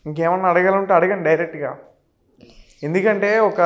ఇంకేమన్నా అడగాలంటే అడగండి డైరెక్ట్గా. ఎందుకంటే ఒక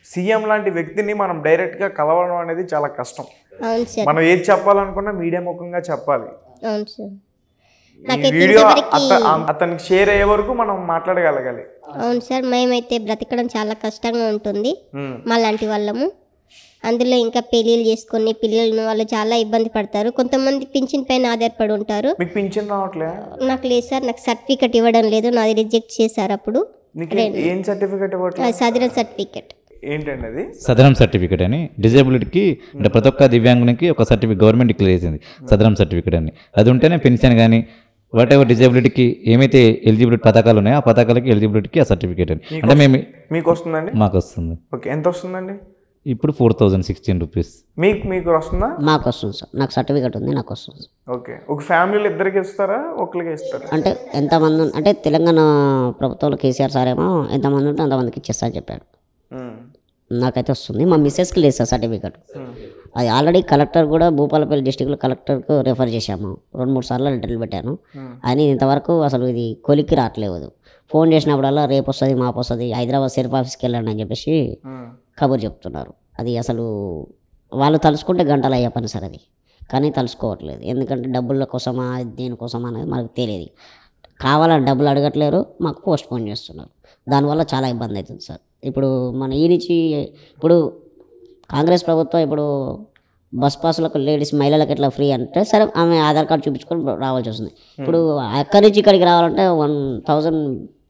సీఎం లాంటి వ్యక్తిని మనం డైరెక్ట్గా కలవడం అనేది చాలా కష్టం. అవును సార్. మనం ఏది చెప్పాలనుకున్నా మీడియా ముఖంగా చెప్పాలి. అవును సార్. ఈ వీడియో అతనికి షేర్ అయ్యే వరకు మనం మాట్లాడగలగాలి. అవును సార్. మేమైతే బ్రతకడం చాలా కష్టంగా ఉంటుంది మా లాంటి వాళ్ళము. అందులో ఇంకా పెళ్ళిళ్ళు చేసుకొని పిల్లలను వాళ్ళు చాలా ఇబ్బంది పడతారు. కొంతమంది పింఛన్ పైన ఆధారపడి ఉంటారు. మీకు పింఛన్ రావట్లే? నాకు లేదు సార్. నాకు సర్టిఫికెట్ ఇవ్వడం లేదు, నాది రిజెక్ట్ చేశారు. అప్పుడు ఏం సర్టిఫికెట్ ఇవ్వట్లేదు? Southern certificate. ఏంటండి అది? సదరం సర్టిఫికేట్ అని డిజేబిలిటీకి అంటే ప్రతి ఒక్క దివ్యాంగునికి ఒక సర్టిఫికేట్ గవర్నమెంట్ డిక్లేర్ చేసింది, సదరం సర్టిఫికేట్ అని. అది ఉంటేనే పెన్షన్ కానీ వాట్ ఎవర్ డిజేబిలిటీకి ఏమైతే ఎలిజిబిలిటీ పథకాలు ఉన్నాయో ఆ పథకాలకి ఎలిజిబిలిటీకి ఆ సర్టిఫికేట్ అని. అంటే మేము మీకు వస్తుందండి? మాకు వస్తుంది. ఓకే, ఎంత వస్తుందండి? ఇప్పుడు 4016 రూపీస్. మీకు వస్తుందా? మాకు వస్తుంది సార్. నాకు సర్టిఫికేట్ ఉంది, నాకు వస్తుంది. ఓకే, ఒక ఫ్యామిలీలో ఇద్దరికి ఇస్తారా ఒకరికి ఇస్తారా? అంటే ఎంతమంది అంటే తెలంగాణ ప్రభుత్వంలో కేసీఆర్ సార్ ఏమో ఎంతమంది ఉంటే అంతమందికి ఇచ్చేస్తా అని చెప్పాడు. నాకైతే వస్తుంది. మా మిస్సెస్కి లేదు సార్ సర్టిఫికేట్. అది ఆల్రెడీ కలెక్టర్ కూడా భూపాలపల్లి డిస్టిక్లో కలెక్టర్కు రెఫర్ చేశాము. 2-3 సార్లు లెటర్లు పెట్టాను. ఆయన ఇంతవరకు అసలు ఇది కొలిక్కి రావట్లేదు. ఫోన్ చేసినప్పుడల్లా రేపు వస్తుంది, మాపు వస్తుంది, హైదరాబాద్ సెర్ఫ్ ఆఫీస్కి వెళ్ళండి అని చెప్పేసి కబుర్ చెప్తున్నారు. అది అసలు వాళ్ళు తలుచుకుంటే గంటలు అయ్యే పని సార్ అది, కానీ తలుచుకోవట్లేదు. ఎందుకంటే డబ్బుల కోసమా దేనికోసమా అనేది మనకు తెలియదు. కావాలని డబ్బులు అడగట్లేరు, మాకు పోస్ట్ పోన్ చేస్తున్నారు. దానివల్ల చాలా ఇబ్బంది అవుతుంది సార్. ఇప్పుడు మన ఈ నుంచి ఇప్పుడు కాంగ్రెస్ ప్రభుత్వం ఇప్పుడు బస్ పాసులకు లేడీస్ మహిళలకు ఎట్లా ఫ్రీ అంటే సరే ఆమె ఆధార్ కార్డు చూపించుకొని రావాల్సి వస్తుంది. ఇప్పుడు అక్కడి నుంచి ఇక్కడికి రావాలంటే 1000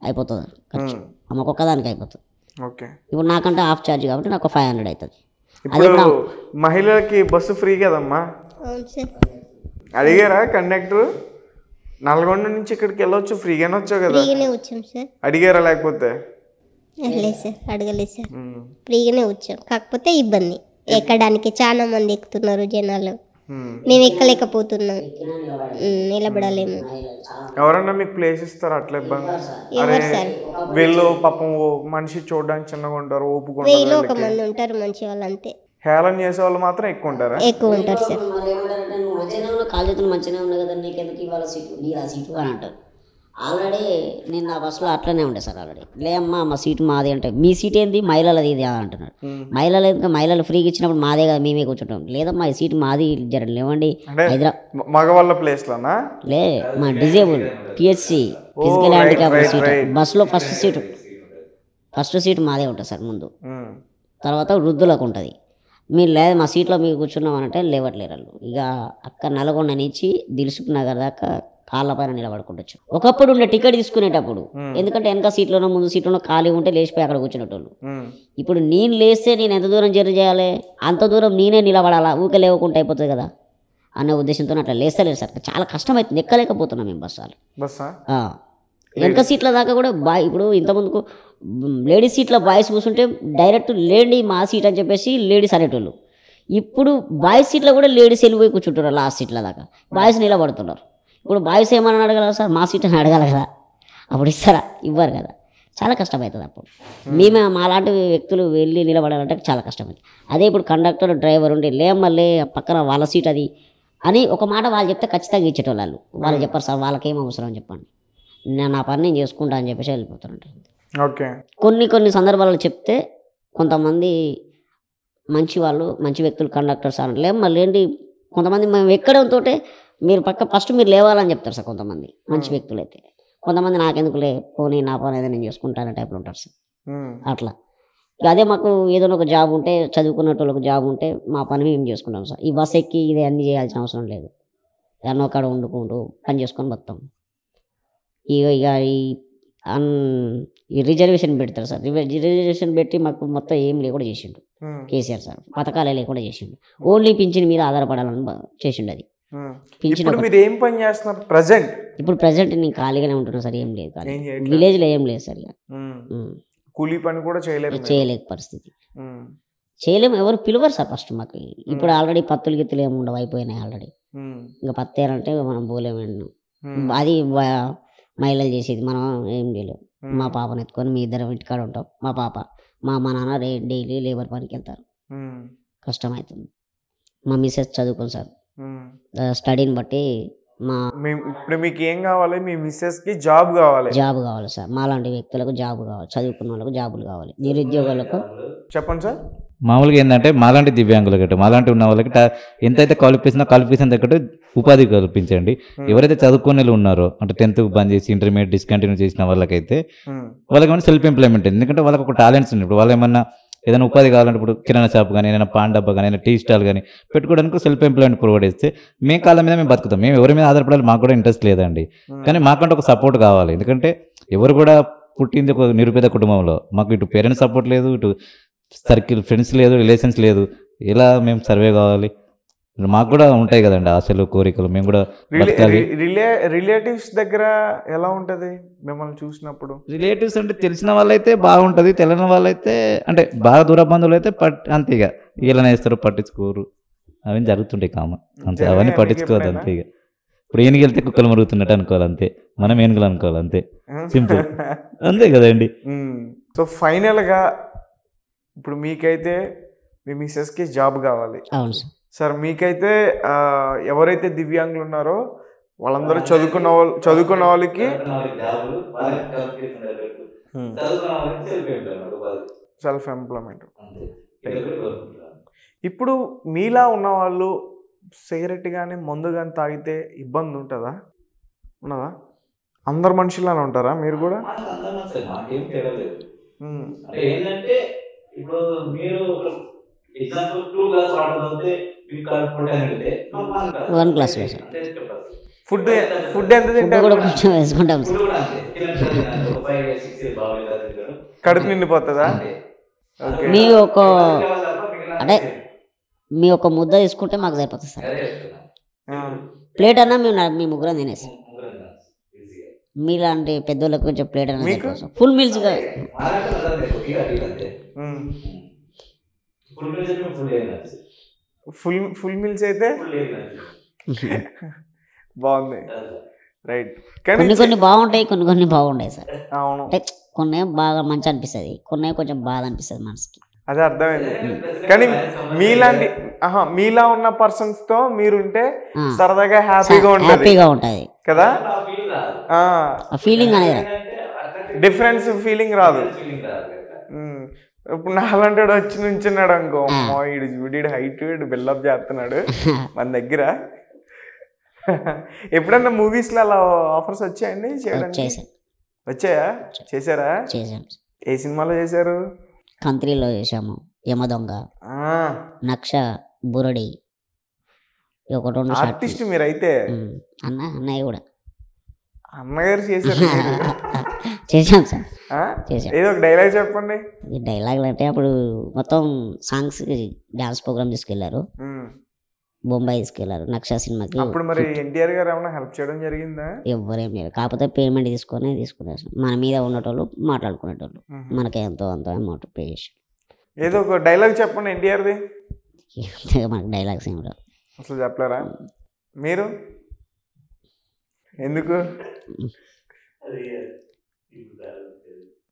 అయిపోతుంది ఖర్చు, ఆమెకు ఒక్కదానికి అయిపోతుంది. ఓకే, ఇప్పుడు నాకంటే హాఫ్ ఛార్జ్ కాబట్టి నాకు 500 అవుతుంది. ఇప్పుడు మహిళలకి బస్సు ఫ్రీ కదమ్మా? అవును సార్. అడిగారా కండక్టర్? నల్గొండ నుంచి ఇక్కడికి వెళ్ళొచ్చు, ఫ్రీగానే వచ్చావు కదా? ఫ్రీగానే వచ్చాం సార్. అడిగారా లేకపోతే? లేదు సార్, అడగలేదు సార్. ఫ్రీగానే వచ్చాం, కాకపోతే ఇబ్బంది ఎక్కడానికి. చాలా మంది ఎక్కుతున్నారు జనాలు, మేము ఎక్కలేకపోతున్నాం, నిలబడలేము. ఎవరన్నా మీకు ప్లేస్ ఇస్తారా అట్లా ఇబ్బంది? ఎవరు సార్? వీళ్ళు పాపం మనిషి చూడడానికి చిన్నగా ఉంటారు, ఓపుకుంటారు. 1000 మంది ఉంటారు మంచి వాళ్ళు, అంతే. హేళన చేసే వాళ్ళు మాత్రం ఎక్కువ ఉంటారా? ఎక్కువ ఉంటారు సార్. కాలు చేతులు మంచిగానే ఉన్నాయి కదా, నీకెందుకు ఇవాళ సీటు, నీదా సీటు అని అంటారు. ఆల్రెడీ నేను నా బస్సులో అట్లనే ఉండే సార్. ఆల్రెడీ లేమ్మా మా సీటు మాది అంటే, మీ సీట్ ఏంది మహిళలది ఇది అంటున్నాడు. మహిళలు ఎందుకు, మహిళలు ఫ్రీగా ఇచ్చినప్పుడు మాదే కదా మేమే కూర్చుంటాం. లేదమ్మా ఈ సీటు మాది జర లేవండి. హైదరాబాద్ మగవాళ్ళ ప్లేస్లోనా? లే మా disable PHC physical handicap seat బస్సులో ఫస్ట్ సీటు మాదే ఉంటుంది సార్ ముందు, తర్వాత వృద్ధులకు ఉంటుంది. మీరు లేదు మా సీట్లో మీరు కూర్చున్నామనంటే లేవట్లేరు వాళ్ళు. ఇక అక్కడ నల్గొండ నుంచి దిల్సుఖ్ నగర్ దాకా కాళ్ళ పైన నిలబడుకుంటచ్చు. ఒకప్పుడు ఉండే టికెట్ తీసుకునేటప్పుడు, ఎందుకంటే వెనక సీట్లోనో ముందు సీట్లోనో ఖాళీ ఉంటే లేచిపోయి అక్కడ కూర్చునేటోళ్ళు. ఇప్పుడు నేను లేస్తే నేను ఎంత దూరం జర్నీ చేయాలి, అంత దూరం నేనే నిలబడాలా, ఊకే లేవకుండా అయిపోతుంది కదా అనే ఉద్దేశంతో అట్లా లేస్తలేదు సార్. చాలా కష్టమవుతుంది, ఎక్కలేకపోతున్నాం మేము బస్సాలు. వెనక సీట్ల దాకా కూడా ఇప్పుడు ఇంతకుముందుకు లేడీస్ సీట్లో బాయ్స్ కూర్చుంటే డైరెక్ట్ లేడీ మా సీట్ అని చెప్పేసి లేడీస్ అనేటోళ్ళు. ఇప్పుడు బాయ్స్ సీట్లో కూడా లేడీస్ వెళ్ళిపోయి కూర్చుంటారు లాస్ట్ సీట్ల దాకా, బాయ్స్ నిలబడుతున్నారు. ఇప్పుడు బాయ్స్ ఏమని అడగలరా సార్, మా సీట్ అని అడగాలి కదా, అప్పుడు ఇస్తారా? ఇవ్వరు కదా, చాలా కష్టమవుతుంది. అప్పుడు మేమే మాలాంటి వ్యక్తులు వెళ్ళి నిలబడాలంటే చాలా కష్టమవుతుంది. అదే ఇప్పుడు కండక్టర్ డ్రైవర్ ఉండి లేమ్మల్లే పక్కన వాళ్ళ సీట్ అది అని ఒక మాట వాళ్ళు చెప్తే ఖచ్చితంగా ఇచ్చేటోళ్ళు. వాళ్ళు చెప్పారు సార్, వాళ్ళకేం అవసరం అని చెప్పండి, నేను నా పని నేను చేసుకుంటా అని చెప్పేసి వెళ్ళిపోతుంటారు. ఓకే, కొన్ని సందర్భాల్లో చెప్తే కొంతమంది మంచి వాళ్ళు, మంచి వ్యక్తులు కండక్టర్స్ అనట్లే మళ్ళీ ఏంటి, కొంతమంది మేము ఎక్కడంతో మీరు ఫస్ట్ మీరు లేవాలని చెప్తారు సార్ కొంతమంది మంచి వ్యక్తులు అయితే. కొంతమంది నాకెందుకు పోనీ నా పని ఏదో నేను చేసుకుంటానే టైప్లో ఉంటారు సార్. అట్లా అదే మాకు ఏదైనా ఒక జాబ్ ఉంటే, చదువుకున్నట్టు జాబ్ ఉంటే మా పని మేము చేసుకుంటాం సార్. ఈ బస్ ఎక్కి ఇది అన్నీ చేయాల్సిన అవసరం లేదు, ఎన్నో కాడ వండుకుంటూ పని చేసుకొని బతాం. ఇక ఈ రిజర్వేషన్ పెడతారు సార్. రిజర్వేషన్ పెట్టి మాకు మొత్తం ఏం లేకుండా చేసిండు కేసీఆర్ సార్. పథకాలే లేకుండా చేసిండు, ఓన్లీ పింఛన్ మీద ఆధారపడాలని చేసిండు. అది పింఛన్. మీరు ఏం పని చేస్తున్నారు ప్రజెంట్? ఇప్పుడు ప్రజెంట్ నేను ఖాళీగానే ఉంటున్నా సార్, ఏం లేదు. విలేజ్లో ఏం లేదు సార్, ఇక కూలీ పని కూడా చేయలేక పరిస్థితి, చేయలేము. ఎవరు పిలవరు సార్ ఫస్ట్ మాకు. ఇప్పుడు ఆల్రెడీ పత్తులు గిత్తులు ఏమి ఉండవు, అయిపోయినాయి ఆల్రెడీ. ఇంకా పత్తేరంటే మనం పోలేము. అది మహిళలు చేసేది, మనం ఏం చేయలేము. మా పాపను ఎత్తుకొని మీ ఇద్దరం ఇంటికాడ ఉంటాం. మా పాప మా నాన్న డైలీ లేబర్ పనికి వెళ్తారు, కష్టమవుతుంది. మా మిస్సెస్ చదువుకోను సార్, స్టడీని బట్టి మా ఇప్పుడు మీకు ఏం కావాలి? మీ మిస్సెస్కి జాబ్ కావాలి. జాబ్ కావాలి సార్, మాలాంటి వ్యక్తులకు జాబ్ కావాలి, చదువుకున్న వాళ్ళకు జాబులు కావాలి, నిరుద్యోగులకు. చెప్పండి సార్. మామూలుగా ఏంటంటే మాలాంటి దివ్యాంగులు గట్టు మాలాంటి ఉన్న వాళ్ళకి ఎంతైతే క్వాలిఫికేషన్ తగ్గట్టు ఉపాధి కల్పించండి. ఎవరైతే చదువుకునే వాళ్ళు ఉన్నారో అంటే 10th బంద్ చేసి ఇంటర్మీడియట్ డిస్కంటిన్యూ చేసిన వాళ్ళకైతే వాళ్ళకి ఏమైనా సెల్ఫ్ ఎంప్లాయ్మెంట్, ఎందుకంటే వాళ్ళకి ఒక టాలెంట్స్ ఉంది. ఇప్పుడు వాళ్ళు ఏమన్నా ఏదైనా ఉపాధి కావాలంటే ఇప్పుడు కిరాణా షాప్ కానీ ఏదైనా పాన్ డబ్బా కానీ ఏదైనా టీ స్టాల్ కానీ పెట్టుకోవడానికి సెల్ఫ్ ఎంప్లాయ్మెంట్ ప్రొవైడ్ చేస్తే మేము కాళ్ళ మీద మేము బతుకుతాం. మేము ఎవరి మీద ఆధారపడాలి మాకు కూడా ఇంట్రెస్ట్ లేదండి, కానీ మాకంటే ఒక సపోర్ట్ కావాలి. ఎందుకంటే ఎవరు కూడా పుట్టింది ఒక నిరుపేద కుటుంబంలో, మాకు ఇటు పేరెంట్స్ సపోర్ట్ లేదు, ఇటు సర్కిల్ ఫ్రెండ్స్ లేదు, రిలేషన్స్ లేదు. ఎలా మేము సర్వే కావాలి? మాకు కూడా ఉంటాయి కదండి ఆశలు, కోరికలు, మేము కూడా బతకాలి. రిలేటివ్స్ దగ్గర ఎలా ఉంటుంది మిమ్మల్ని చూసినప్పుడు? రిలేటివ్స్ అంటే తెలిసిన వాళ్ళైతే బాగుంటుంది, తెలియని వాళ్ళైతే అంటే బాగా దూర బంధువులు అయితే అంతే ఇక వీళ్ళని వేస్తారు, పట్టించుకోరు, అవన్నీ జరుగుతుంటాయి కామన్ అంతే, అవన్నీ పట్టించుకోవద్దు అంతే. ఇక ఇప్పుడు ఏనుగు వెళ్తే కుక్కలు మరుగుతున్నట్టు అనుకోవాలి అంతే, మనం ఏనుగులు అనుకోవాలి అంతే, సింపుల్ అంతే కదండి. సో ఫైనల్గా ఇప్పుడు మీకైతే మీ మిస్సెస్కి జాబ్ కావాలి. అవును సార్. సార్ మీకైతే ఎవరైతే దివ్యాంగులు ఉన్నారో వాళ్ళందరూ చదువుకున్న వాళ్ళకి సెల్ఫ్ ఎంప్లాయ్మెంట్. ఇప్పుడు మీలా ఉన్న వాళ్ళు సిగరెట్ కానీ మందు కానీ తాగితే ఇబ్బంది ఉంటుందా? ఉన్నదా? అందరు మనుషులానే ఉంటారా మీరు కూడా? ఏంటంటే ఇప్పుడు మీరు ఎగ్జాంపుల్ 2 గ్లాస్ వాటర్ తాగితే మీకు కడుపుంటే 1 గ్లాస్ ఫుడ్ ఎంత తింటారు? కూడా కొంచెం వేసుకుంటాం సార్. కడుపు నిండిపోతుందా? మీ ఒక అంటే మీ ఒక ముద్ద తీసుకుంటే మాకు సరిపోతుంది సార్. ప్లేట్ అన్నా మేము ముగ్గురం తినేసి, మీలాంటి పెద్దోళ్ళకి కొంచెం ప్లేట్ అన్నా సరిపోతుంది. ఫుల్ మీల్స్ ఫుల్ మీల్స్ అయితే బాగుంది, రైట్. కానీ కొన్ని బాగుంటాయి, కొన్ని బాగుంటాయి సార్. అవును, అంటే కొన్ని బాగా మంచి అనిపిస్తుంది, కొన్ని కొంచెం బాధ అనిపిస్తుంది మనసుకి. అదే అర్థమైంది. కానీ మీలా ఉన్న పర్సన్స్ తో మీరుంటే సరదాగా హ్యాపీగా ఉంటుంది కదా, ఫీలింగ్ అనేది డిఫరెన్స్ ఫీలింగ్ రాదు. ఇప్పుడు నాలంటే వచ్చి నుంచున్నాడు అనుకో, అమ్మో ఈడు చూడు హైట్ బిల్డప్ చేస్తున్నాడు మన దగ్గర. ఎప్పుడన్నా మూవీస్ లో అలా ఆఫర్స్ వచ్చాయండి చేయడానికి? వచ్చాయా? చేశారా? ఏ సినిమాలో చేశారు? కంత్రీలో చేసాము, యమదొంగ, నక్ష, బురడి, ఒకటి రెండు ఆర్టిస్ట్ మీరైతే. అన్నయ్య కూడా అమ్మగారు చేశారు. చేసాం సార్. ఏదో ఒక డైలాగ్ చెప్పండి. డైలాగులు అంటే అప్పుడు మొత్తం సాంగ్స్ డాన్స్ ప్రోగ్రామ్ తీసుకెళ్లారు, బొంబాయి తీసుకెళ్లారు నక్ష సినిమాకి. అప్పుడు మరి ఎన్టీఆర్ గారు ఏమైనా హెల్ప్ చేయడం జరిగిందా? ఎవరేం లేదు, కాకపోతే పేమెంట్ తీసుకునేసి మన మీద ఉన్నటోళ్ళు మాట్లాడుకునేటోళ్ళు, మనకి ఎంతో అంత అమౌంట్ పే చేసి. ఏదో ఒక డైలాగ్ చెప్పండి ఎన్టీఆర్ది. మనకు డైలాగ్స్ ఏమి రావు అసలు, చెప్పలేరా మీరు? ఎందుకు?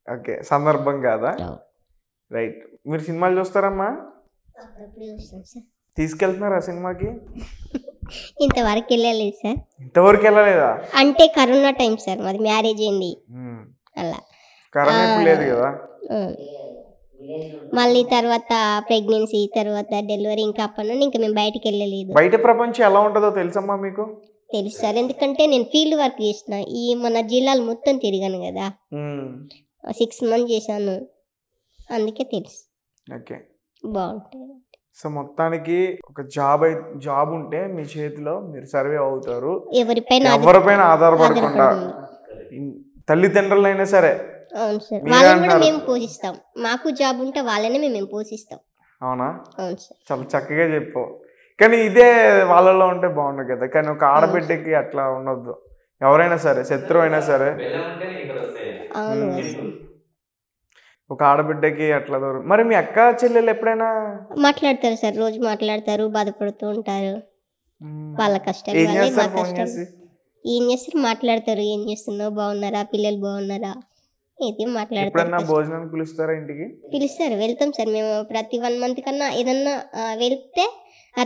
ఓకే, సందర్భం కాదా? రైట్. మీరు సినిమాలు చూస్తారమ్మా? తీసుకెళ్తున్నారా సినిమాకి? ఇంతవరకు వెళ్ళలేదు సార్. ఇంతవరకు వెళ్ళలేదా? అంటే కరోనా టైం సార్, మాది మ్యారేజ్ అయింది అలా. కరోనా ఇప్పుడు లేదు కదా. మళ్ళీ తర్వాత ప్రెగ్నెన్సీ, తర్వాత డెలివరీ, ఇంకా అప్పటి నుండి ఇంకా మేము బయటికి వెళ్ళలేదు. బయట ప్రపంచం ఎలా ఉంటుందో తెలుసమ్మా మీకు? తెలుసు సార్, ఎందుకంటే నేను ఫీల్డ్ వర్క్ చేసిన, ఈ మన జిల్లాలు మొత్తం తిరిగాను కదా, 6 months చేశాను, అందుకే తెలుసు. ఓకే, బాగుంటుంది. సో మొత్తానికి ఒక జాబ్ ఉంటే మీ చేతిలో మీరు సర్వే అవుతారు, ఎవరిపైన ఆధారపడకుండా, తల్లిదండ్రులైనా సరే. అవును సార్, వాళ్ళని కూడా మేము పోషిస్తాం. మాకు జాబ్ ఉంటే వాళ్ళనే మేము పోషిస్తాం. అవునా? అవును సార్. చాలా చక్కగా చెప్పు. కానీ ఇదే వాళ్ళలో ఉంటే బాగుండు కదా, కానీ ఒక ఆడబిడ్డకి అట్లా ఉండొద్దు. ఎవరైనా సరే, శత్రువు అయినా సరే, ఒక ఆడబిడ్డకి అట్లా దూరం. మరి మీ అక్క చెల్లెలు ఎప్పుడైనా మాట్లాడతారు సార్, రోజు మాట్లాడతారు, బాధపడుతూ ఉంటారు. వాళ్ళ కష్టాలు ఏం చేస్తారు, మాట్లాడతారు, ఏం చేస్తున్నావు, బాగున్నారా, పిల్లలు బాగున్నారా, ఇది మాట్లాడతారు. ఎప్పుడన్నా భోజనానికి పిలుస్తారా ఇంటికి? పిలుస్తారు, వెళ్తాం సార్. మేము ప్రతి 1 month కన్నా ఏదన్నా వెళ్తే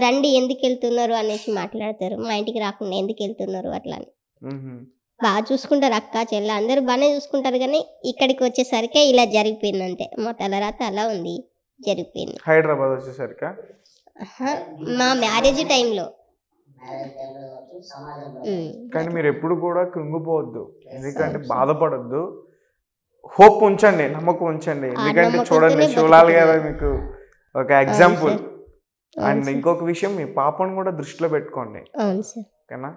రండి ఎందుకు వెళ్తున్నారు అనేసి మాట్లాడతారు. మా ఇంటికి రాకుండా ఎందుకు వెళ్తున్నారు అట్లా అని. బాగా చూసుకుంటారు, అక్క చెల్ల అందరూ బాగానే చూసుకుంటారు. కానీ ఇక్కడికి వచ్చేసరికి ఇలా జరిగిపోయింది అంతే. మా తలరాత అలా ఉంది, జరిగిపోయింది. హైదరాబాద్ వచ్చేసరికి మా మ్యారేజ్ టైంలో. కానీ మీరు ఎప్పుడు కూడా కృంగిపోవద్దు, ఎందుకంటే బాధపడద్దు, హోప్ ఉంచండి, నమ్మకం ఉంచండి. ఎందుకంటే చూడండి, శివలాల్ గారు మీకు ఒక ఎగ్జాంపుల్. అండ్ ఇంకొక విషయం, మీ పాపను కూడా దృష్టిలో పెట్టుకోండి, ఓకేనా?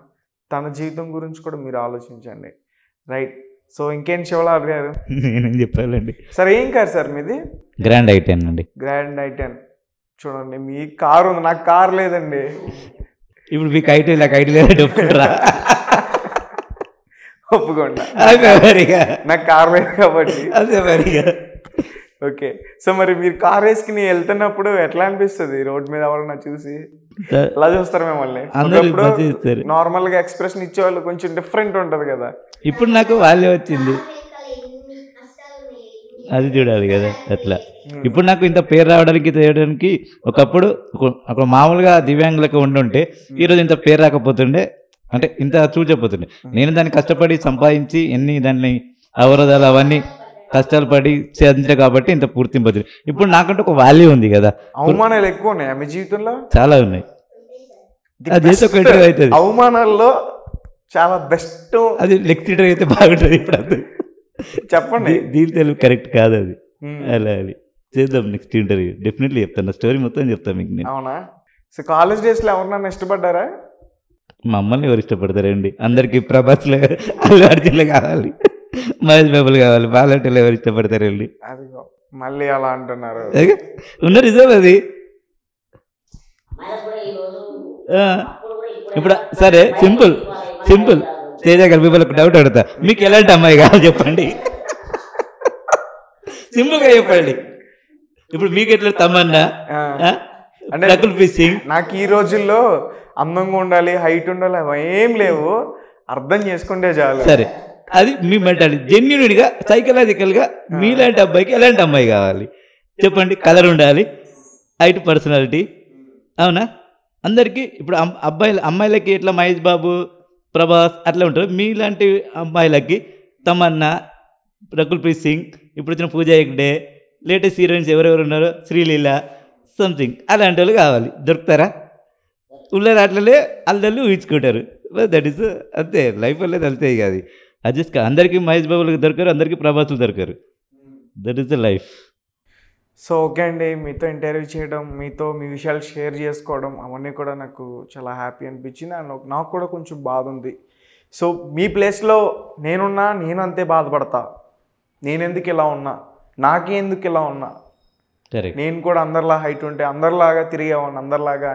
తన జీవితం గురించి కూడా మీరు ఆలోచించండి, రైట్? సో ఇంకేంటి శివలాల్ గారు? నేనేం చెప్పాలండి. సార్ ఏం కారు సార్ మీది? గ్రాండ్ i10 అండి. Grand i10. చూడండి, మీ కారు ఉంది, నాకు కారు లేదండి. ఇప్పుడు మీకు i10 ఇలా i10 లేదా ఒప్పుకోండి, మరిగా నాకు కారు లేదు కాబట్టి. అదే మరిగా. ఓకే, సో మరి మీరు కార్ వేసుకుని వెళ్తున్నప్పుడు ఎట్లా అనిపిస్తుంది? రోడ్ మీద ఎవరన్నా చూసి ఎలా చూస్తారు మిమ్మల్ని? నార్మల్ గా ఎక్స్ప్రెషన్ ఇచ్చేవాళ్ళు కొంచెం డిఫరెంట్ ఉంటది కదా. ఇప్పుడు నాకు వాళ్ళే వచ్చింది, అది చూడాలి కదా అట్లా. ఇప్పుడు నాకు ఇంత పేరు రావడానికి చేయడానికి ఒకప్పుడు ఒక మామూలుగా దివ్యాంగులకు ఉండుంటే ఈరోజు ఇంత పేరు రాకపోతుండే, అంటే ఇంత చూచకపోతుండే. నేను దాన్ని కష్టపడి సంపాదించి ఎన్ని దాన్ని అవరోధాలు అవన్నీ కష్టాలు పడి సాధించా కాబట్టి ఇంత పూర్తింపు. ఇప్పుడు నాకంటే ఒక వాల్యూ ఉంది కదా. అవమానాలు ఎక్కువ ఉన్నాయి మీ జీవితంలో? చాలా ఉన్నాయి. అది అవుతుంది అవమానాల్లో చాలా బెస్ట్, అది లెక్చరర్ అయితే బాగుంటుంది. ఇప్పుడు అది చెప్పండి, దీని తెలుగు కరెక్ట్ కాదు అది. అలా అది చేద్దాం నెక్స్ట్ ఇంటర్వ్యూ, డెఫినెట్లీ చెప్తాను, స్టోరీ మొత్తం చెప్తాను మీకు నేను. అవునా? సో కాలేజ్ డేస్లో ఎవరన్నా ఇష్టపడ్డారా? మమ్మల్ని ఎవరు ఇష్టపడతారండి? అందరికి ప్రభాస్లో, అల్లు అర్జున్లు కావాలి, మహేష్ బాబులు కావాలి, బాలంటీలు ఎవరు ఇష్టపడతారండి? అదిగో మళ్ళీ అలా అంటున్నారు. ఉన్న రిజర్వ్ అది. ఇప్పుడు సరే, సింపుల్ సింపుల్ తేజ గారు మిమ్మల్ని డౌట్ అడుగుతా, మీకు ఎలాంటి అమ్మాయి కావాలి చెప్పండి, సింపుల్ గా చెప్పండి. ఇప్పుడు మీకు ఎట్లా తమన్నా అంటే నాకు ఈ రోజుల్లో అందంగా ఉండాలి, హైట్ ఉండాలి, అవి ఏం లేవు, అర్థం చేసుకుంటే చాలు. సరే, అది మీ మెంటాలిటీ. జెన్యున్గా సైకలాజికల్గా మీలాంటి అబ్బాయికి ఎలాంటి అమ్మాయి కావాలి చెప్పండి? కలర్ ఉండాలి, హైట్, పర్సనాలిటీ, అవునా? అందరికీ ఇప్పుడు అమ్మాయిలకి ఎట్లా మహేష్ బాబు, ప్రభాస్ అట్లా ఉంటారు, మీలాంటి అమ్మాయిలకి తమన్నా, రకుల్ ప్రీత్ సింగ్, ఇప్పుడు వచ్చిన పూజా హెగ్డే, లేటెస్ట్ హీరోయిన్స్ ఎవరెవరు ఉన్నారో, శ్రీలీల, సంథింగ్ అలాంటి వాళ్ళు కావాలి. దొరుకుతారా? ఉన్నారు, అట్లనే అల్లలు ఊహించుకుంటారు. దట్ ఈస్ అంతే, లైఫ్ అనేది అంతే. అది అడ్జస్ట్ అందరికీ మహేష్ బాబులకు దొరకరు, అందరికీ ప్రభాస్లు దొరకరు. That is the life. So okay అండి, మీతో ఇంటర్వ్యూ చేయడం, మీతో మీ విషయాలు షేర్ చేసుకోవడం అవన్నీ కూడా నాకు చాలా హ్యాపీ అనిపించింది. అండ్ నాకు కూడా కొంచెం బాధ ఉంది. సో మీ ప్లేస్లో నేనున్నా నేను అంతే బాధపడతా. నేను ఎందుకు ఇలా ఉన్నా, నాకే ఎందుకు ఇలా ఉన్నా, నేను కూడా అందరిలా హైట్ ఉంటే అందరిలాగా తిరిగేవాడిని, అందరిలాగా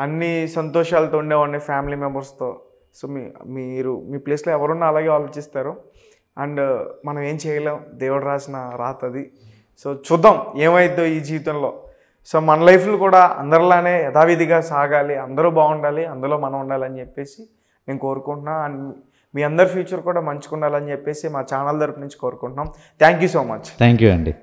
అన్ని సంతోషాలతో ఉండేవాడిని ఫ్యామిలీ మెంబర్స్తో. సో మీరు మీ ప్లేస్లో ఎవరున్నా అలాగే ఆలోచిస్తారు. అండ్ మనం ఏం చేయలేం, దేవుడు రాసిన రాత అది. సో చూద్దాం ఏమైద్దో ఈ జీవితంలో. సో మన లైఫ్లో కూడా అందరిలానే యథావిధిగా సాగాలి, అందరూ బాగుండాలి, అందులో మనం ఉండాలని చెప్పేసి నేను కోరుకుంటున్నా. అండ్ మీ అందరి ఫ్యూచర్ కూడా మంచిగా ఉండాలని చెప్పేసి మా ఛానల్ తరపు నుంచి కోరుకుంటున్నాం. Thank you so much. Thank you అండి.